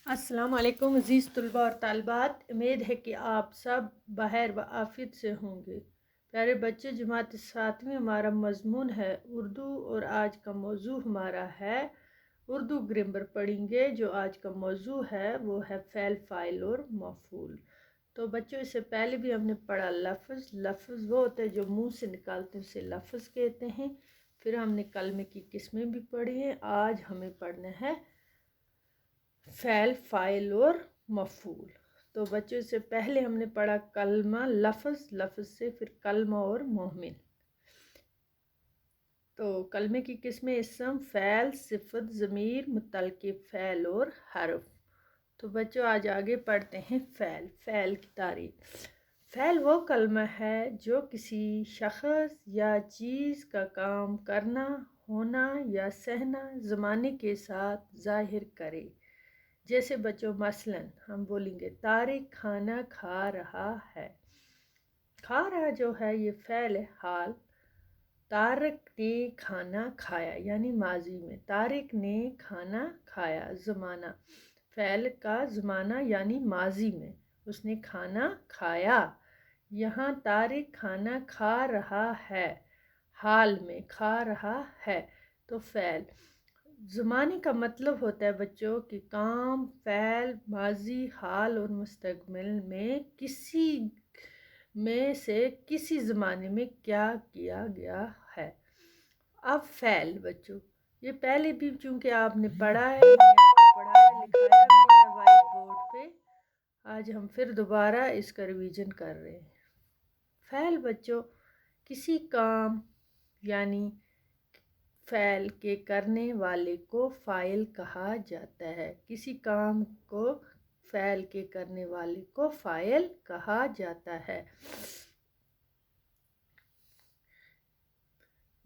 السلام علیکم عزیز طلباء اور طالبات، امید ہے کہ آپ سب بخیر و عافیت سے ہوں گے۔ پیارے بچے، جماعت 7ویں ہمارا مضمون ہے اردو، اور آج کا موضوع ہمارا ہے اردو گرامر پڑھیں گے۔ جو آج کا موضوع ہے وہ ہے فعل، فاعل اور مفعول۔ تو بچوں، اس سے پہلے بھی ہم نے پڑھا لفظ وہ ہوتا ہے جو منہ سے نکالتے ہیں، اسے لفظ کہتے ہیں۔ پھر ہم نے کلمے کی قسمیں بھی پڑھی ہیں۔ آج ہمیں پڑھنا ہے فعل، فاعل اور مفعول۔ تو بچوں، سے پہلے ہم نے پڑھا کلمہ، لفظ سے پھر کلمہ اور مومن۔ تو کلمے کی قسمیں اسم، فعل، صفت، ضمیر، متعلق فعل اور حرف۔ تو بچوں، آج آگے پڑھتے ہیں فعل کی تعریف۔ فعل وہ کلمہ ہے جو کسی شخص یا چیز کا کام کرنا، ہونا یا سہنا زمانے کے ساتھ ظاہر کرے۔ جیسے بچوں، مثلاً ہم بولیں گے طارق کھانا کھا رہا ہے۔ کھا رہا جو ہے یہ فعل حال۔ طارق نے کھانا کھایا یعنی ماضی میں۔ طارق نے کھانا کھایا، زمانہ، فعل کا زمانہ یعنی ماضی میں، اس نے کھانا کھایا۔ یہاں طارق کھانا کھا رہا ہے، حال میں کھا رہا ہے، تو فعل۔ زمانے کا مطلب ہوتا ہے بچوں کہ کام، فعل، ماضی، حال اور مستقبل میں کسی میں سے کسی زمانے میں کیا کیا گیا ہے۔ اب فعل بچوں، یہ پہلے بھی چونکہ آپ نے پڑھا ہے، میں نے آپ کو پڑھایا لکھایا بھی ہے وائٹ بورڈ پہ۔ آج ہم پھر دوبارہ اس کا ریویژن کر رہے ہیں۔ فعل بچوں کسی کام یعنی فعل کے کرنے والے کو فاعل کہا جاتا ہے۔ کسی کام کو فعل کے کرنے والے کو فاعل کہا جاتا ہے۔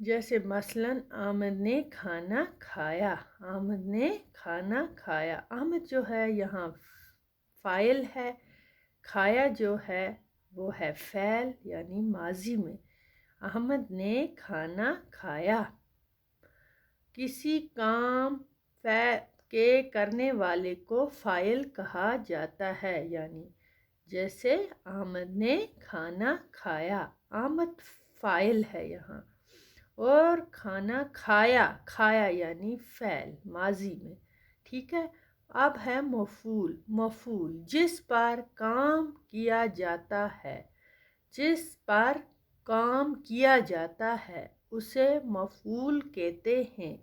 جیسے مثلاً احمد نے کھانا کھایا۔ احمد نے کھانا کھایا۔ احمد جو ہے یہاں فاعل ہے، کھایا جو ہے وہ ہے فعل یعنی ماضی میں۔ احمد نے کھانا کھایا۔ کسی کام کے کرنے والے کو فاعل کہا جاتا ہے، یعنی جیسے احمد نے کھانا کھایا، احمد فاعل ہے یہاں، اور کھانا کھایا، کھایا یعنی فعل ماضی میں۔ ٹھیک ہے۔ اب ہے مفعول، جس پر کام کیا جاتا ہے، جس پر کام کیا جاتا ہے اسے مفعول کہتے ہیں۔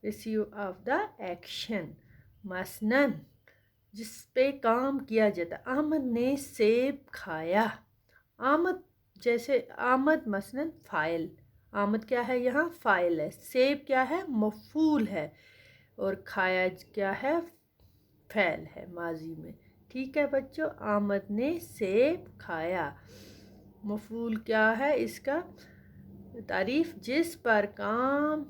ریسیو آف دا ایکشن، مثلاً جس پہ کام کیا جاتا ہے۔ احمد نے سیب کھایا۔ آمد، جیسے آمد مثلاً فاعل، آمد کیا ہے یہاں فاعل ہے، سیب کیا ہے مفعول ہے، اور کھایا کیا ہے فعل ہے ماضی میں۔ ٹھیک ہے بچوں، آمد نے سیب کھایا۔ مفعول کیا ہے اس کا تعریف، جس پر کام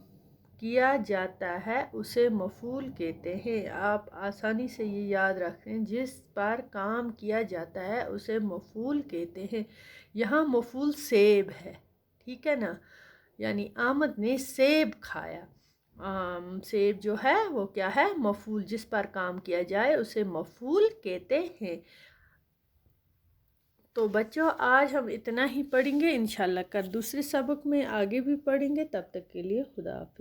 کیا جاتا ہے اسے مفعول کہتے ہیں۔ آپ آسانی سے یہ یاد رکھیں، جس پر کام کیا جاتا ہے اسے مفعول کہتے ہیں۔ یہاں مفعول سیب ہے، ٹھیک ہے نا، یعنی احمد نے سیب کھایا۔ سیب جو ہے وہ کیا ہے مفعول، جس پر کام کیا جائے اسے مفعول کہتے ہیں۔ تو بچوں، آج ہم اتنا ہی پڑھیں گے، انشاءاللہ کل دوسرے سبق میں آگے بھی پڑھیں گے۔ تب تک کے لیے خدا حافظ۔